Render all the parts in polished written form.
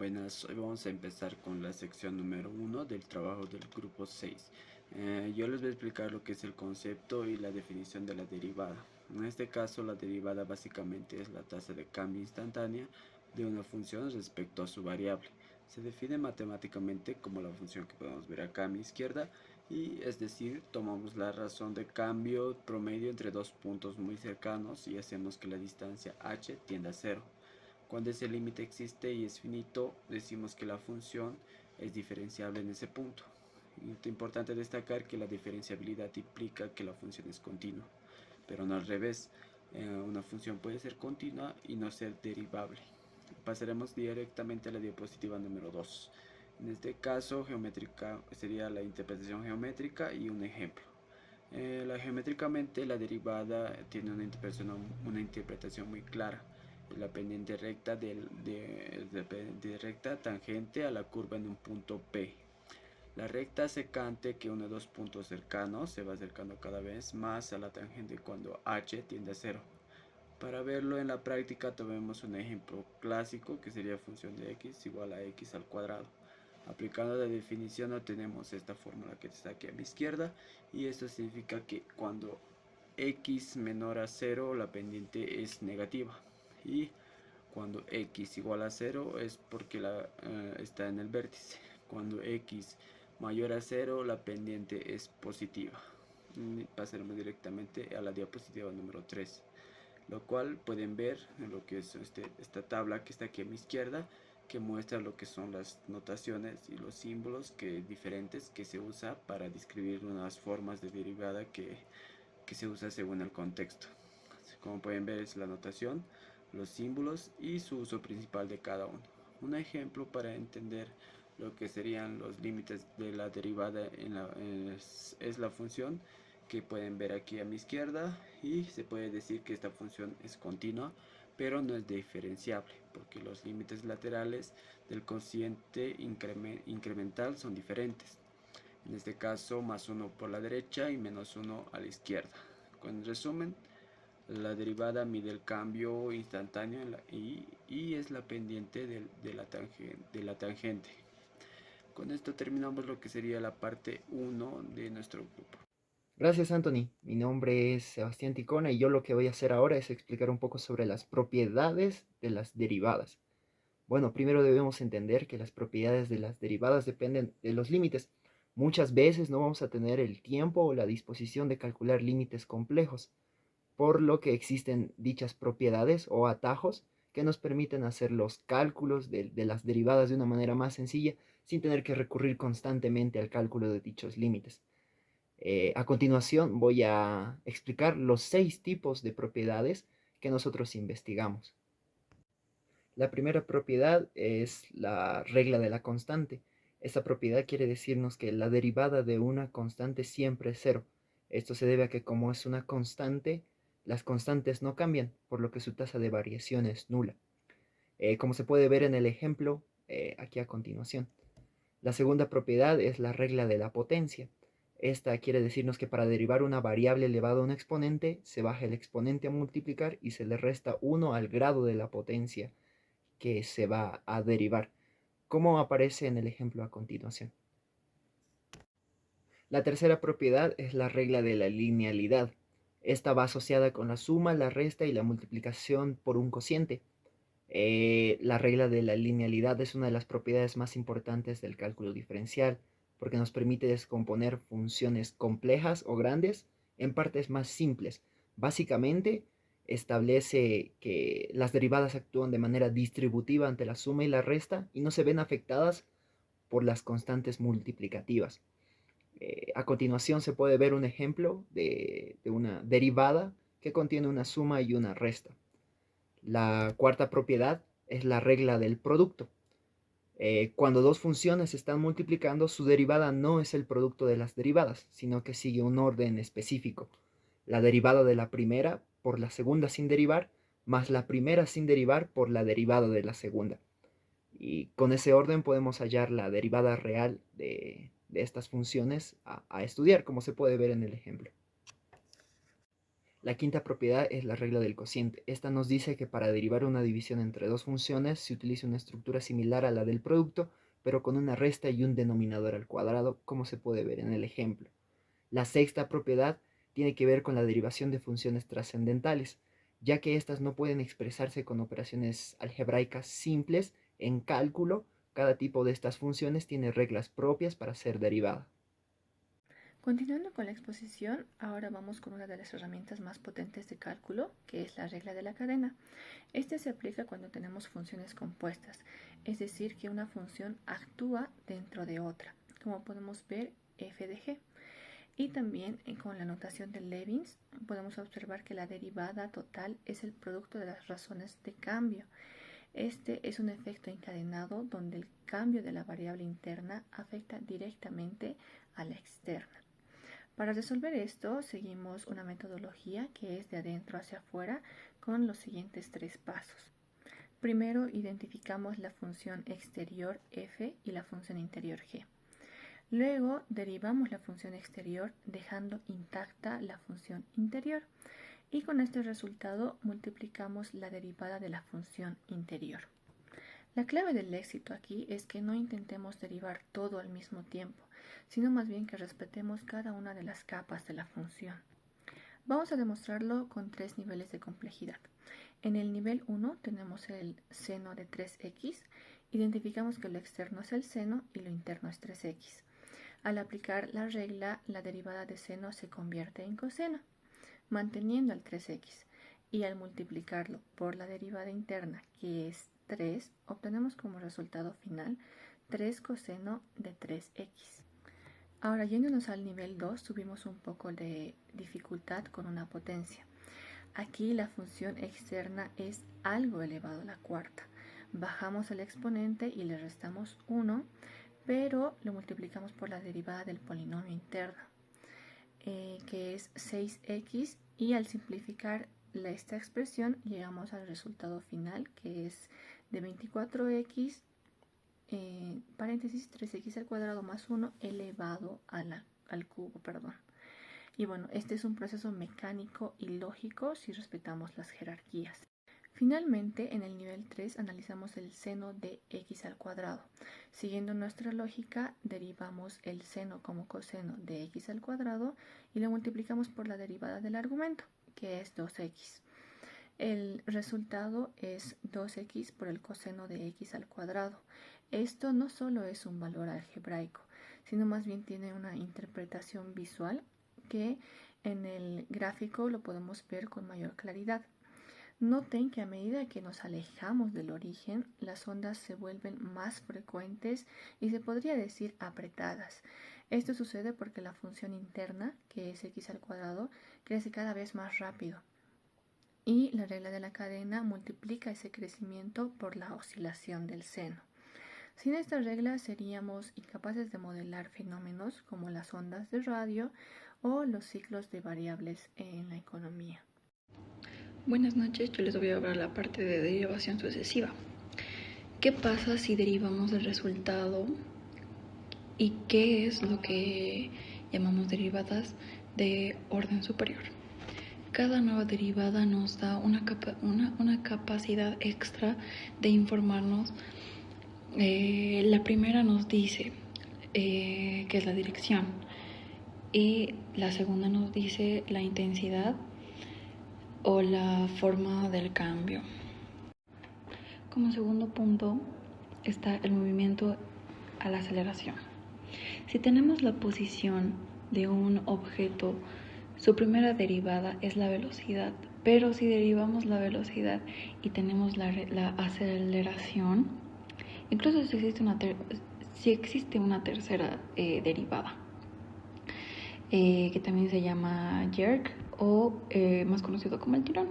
Buenas, hoy vamos a empezar con la sección número 1 del trabajo del grupo 6. Yo les voy a explicar lo que es el concepto y la definición de la derivada. En este caso, la derivada básicamente es la tasa de cambio instantánea de una función respecto a su variable. Se define matemáticamente como la función que podemos ver acá a mi izquierda, y es decir, tomamos la razón de cambio promedio entre dos puntos muy cercanos y hacemos que la distancia h tienda a cero. Cuando ese límite existe y es finito, decimos que la función es diferenciable en ese punto. Es importante destacar que la diferenciabilidad implica que la función es continua, pero no al revés. Una función puede ser continua y no ser derivable. Pasaremos directamente a la diapositiva número 2. En este caso, geométrica sería la interpretación geométrica y un ejemplo. Geométricamente, la derivada tiene una interpretación muy clara. La pendiente recta de recta tangente a la curva en un punto P. La recta secante que une dos puntos cercanos se va acercando cada vez más a la tangente cuando h tiende a cero. Para verlo en la práctica, tomemos un ejemplo clásico que sería función de x igual a x al cuadrado. Aplicando la definición obtenemos esta fórmula que está aquí a mi izquierda, y esto significa que cuando x menor a 0 la pendiente es negativa, y cuando x igual a 0 es porque está en el vértice. Cuando x mayor a 0 la pendiente es positiva. Pasaremos directamente a la diapositiva número 3, lo cual pueden ver en lo que es esta tabla que está aquí a mi izquierda, que muestra lo que son las notaciones y los símbolos diferentes que se usa para describir unas formas de derivada que se usa según el contexto. Como pueden ver, es la notación, los símbolos y su uso principal de cada uno. Un ejemplo para entender lo que serían los límites de la derivada es la función que pueden ver aquí a mi izquierda, y se puede decir que esta función es continua, pero no es diferenciable, porque los límites laterales del cociente incremental son diferentes. En este caso, más 1 por la derecha y menos 1 a la izquierda. En resumen, la derivada mide el cambio instantáneo y es la pendiente de la tangente. Con esto terminamos lo que sería la parte 1 de nuestro grupo. Gracias, Anthony. Mi nombre es Sebastián Ticona y yo lo que voy a hacer ahora es explicar un poco sobre las propiedades de las derivadas. Bueno, primero debemos entender que las propiedades de las derivadas dependen de los límites. Muchas veces no vamos a tener el tiempo o la disposición de calcular límites complejos, por lo que existen dichas propiedades o atajos que nos permiten hacer los cálculos de las derivadas de una manera más sencilla sin tener que recurrir constantemente al cálculo de dichos límites. A continuación voy a explicar los 6 tipos de propiedades que nosotros investigamos. La primera propiedad es la regla de la constante. Esta propiedad quiere decirnos que la derivada de una constante siempre es cero. Esto se debe a que como es una constante, las constantes no cambian, por lo que su tasa de variación es nula. Como se puede ver en el ejemplo aquí a continuación. La segunda propiedad es la regla de la potencia. Esta quiere decirnos que para derivar una variable elevada a un exponente, se baja el exponente a multiplicar y se le resta 1 al grado de la potencia que se va a derivar, como aparece en el ejemplo a continuación. La tercera propiedad es la regla de la linealidad. Esta va asociada con la suma, la resta y la multiplicación por un cociente. La regla de la linealidad es una de las propiedades más importantes del cálculo diferencial, porque nos permite descomponer funciones complejas o grandes en partes más simples. Básicamente, establece que las derivadas actúan de manera distributiva ante la suma y la resta y no se ven afectadas por las constantes multiplicativas. A continuación se puede ver un ejemplo de una derivada que contiene una suma y una resta. La cuarta propiedad es la regla del producto. Cuando dos funciones se están multiplicando, su derivada no es el producto de las derivadas, sino que sigue un orden específico. La derivada de la primera por la segunda sin derivar, más la primera sin derivar por la derivada de la segunda. Y con ese orden podemos hallar la derivada real de estas funciones a estudiar, como se puede ver en el ejemplo. La quinta propiedad es la regla del cociente. Esta nos dice que para derivar una división entre dos funciones se utiliza una estructura similar a la del producto, pero con una resta y un denominador al cuadrado, como se puede ver en el ejemplo. La sexta propiedad tiene que ver con la derivación de funciones trascendentales, ya que éstas no pueden expresarse con operaciones algebraicas simples. En cálculo, cada tipo de estas funciones tiene reglas propias para ser derivada. Continuando con la exposición, ahora vamos con una de las herramientas más potentes de cálculo, que es la regla de la cadena. Este se aplica cuando tenemos funciones compuestas, es decir, que una función actúa dentro de otra, como podemos ver f de g. Y también con la notación de Leibniz podemos observar que la derivada total es el producto de las razones de cambio. Este es un efecto encadenado donde el cambio de la variable interna afecta directamente a la externa. Para resolver esto, seguimos una metodología que es de adentro hacia afuera con los siguientes 3 pasos. Primero, identificamos la función exterior f y la función interior g. Luego, derivamos la función exterior dejando intacta la función interior. Y con este resultado multiplicamos la derivada de la función interior. La clave del éxito aquí es que no intentemos derivar todo al mismo tiempo, sino más bien que respetemos cada una de las capas de la función. Vamos a demostrarlo con 3 niveles de complejidad. En el nivel 1 tenemos el seno de 3x, identificamos que lo externo es el seno y lo interno es 3x. Al aplicar la regla, la derivada de seno se convierte en coseno, manteniendo el 3x, y al multiplicarlo por la derivada interna, que es 3, obtenemos como resultado final 3 coseno de 3x. Ahora, yéndonos al nivel 2, subimos un poco de dificultad con una potencia. Aquí la función externa es algo elevado a la cuarta. Bajamos el exponente y le restamos 1, pero lo multiplicamos por la derivada del polinomio interno, que es 6x, y al simplificar esta expresión llegamos al resultado final, que es de 24x, paréntesis 3x al cuadrado más 1 elevado al cubo, perdón. Y bueno, este es un proceso mecánico y lógico si respetamos las jerarquías. Finalmente, en el nivel 3 analizamos el seno de x al cuadrado. Siguiendo nuestra lógica, derivamos el seno como coseno de x al cuadrado y lo multiplicamos por la derivada del argumento, que es 2x. El resultado es 2x por el coseno de x al cuadrado. Esto no solo es un valor algebraico, sino más bien tiene una interpretación visual que en el gráfico lo podemos ver con mayor claridad. Noten que a medida que nos alejamos del origen, las ondas se vuelven más frecuentes y se podría decir apretadas. Esto sucede porque la función interna, que es x al cuadrado, crece cada vez más rápido. Y la regla de la cadena multiplica ese crecimiento por la oscilación del seno. Sin esta regla seríamos incapaces de modelar fenómenos como las ondas de radio o los ciclos de variables en la economía. Buenas noches, yo les voy a hablar la parte de derivación sucesiva. ¿Qué pasa si derivamos el resultado y qué es lo que llamamos derivadas de orden superior? Cada nueva derivada nos da una capacidad extra de informarnos. La primera nos dice qué es la dirección y la segunda nos dice la intensidad o la forma del cambio. Como segundo punto está el movimiento a la aceleración. Si tenemos la posición de un objeto, su primera derivada es la velocidad, pero si derivamos la velocidad y tenemos la aceleración, incluso si existe una tercera derivada, que también se llama jerk o más conocido como el tirón,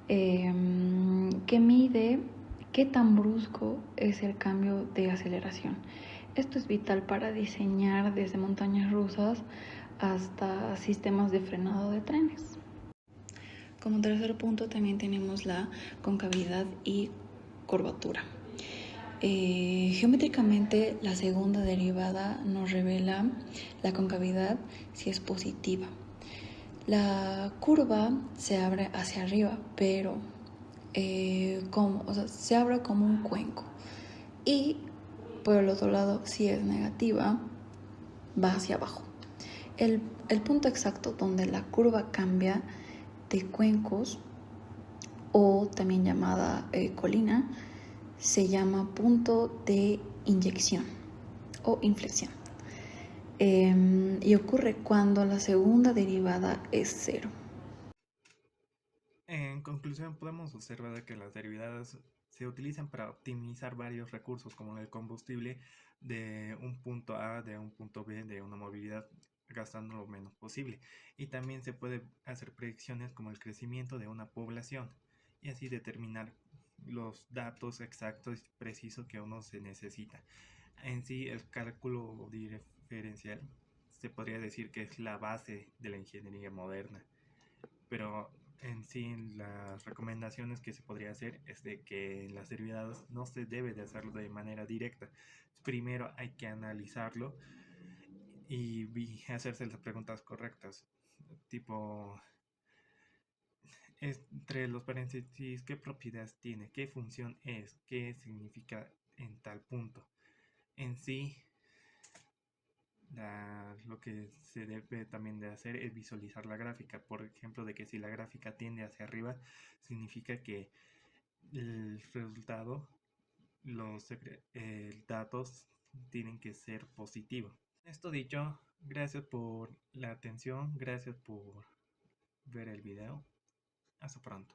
que mide qué tan brusco es el cambio de aceleración. Esto es vital para diseñar desde montañas rusas hasta sistemas de frenado de trenes. Como tercer punto también tenemos la concavidad y curvatura. Geométricamente, la segunda derivada nos revela la concavidad si es positiva. La curva se abre hacia arriba, pero se abre como un cuenco. Y por el otro lado, si es negativa, va hacia abajo. El punto exacto donde la curva cambia de cuencos, o también llamada colina, se llama punto de inyección o inflexión. Y ocurre cuando la segunda derivada es cero. En conclusión, podemos observar que las derivadas se utilizan para optimizar varios recursos, como el combustible de un punto A, de un punto B, de una movilidad, gastando lo menos posible. Y también se puede hacer predicciones como el crecimiento de una población y así determinar los datos exactos y precisos que uno se necesita. En sí, el cálculo diferencial se podría decir que es la base de la ingeniería moderna, pero en sí las recomendaciones que se podría hacer es de que las derivadas no se debe de hacerlo de manera directa. Primero hay que analizarlo y hacerse las preguntas correctas, tipo entre los paréntesis, qué propiedades tiene, qué función es, qué significa en tal punto. En sí, lo que se debe también de hacer es visualizar la gráfica. Por ejemplo, de que si la gráfica tiende hacia arriba, significa que el resultado, los datos tienen que ser positivos. Esto dicho, gracias por la atención, gracias por ver el video. Hasta pronto.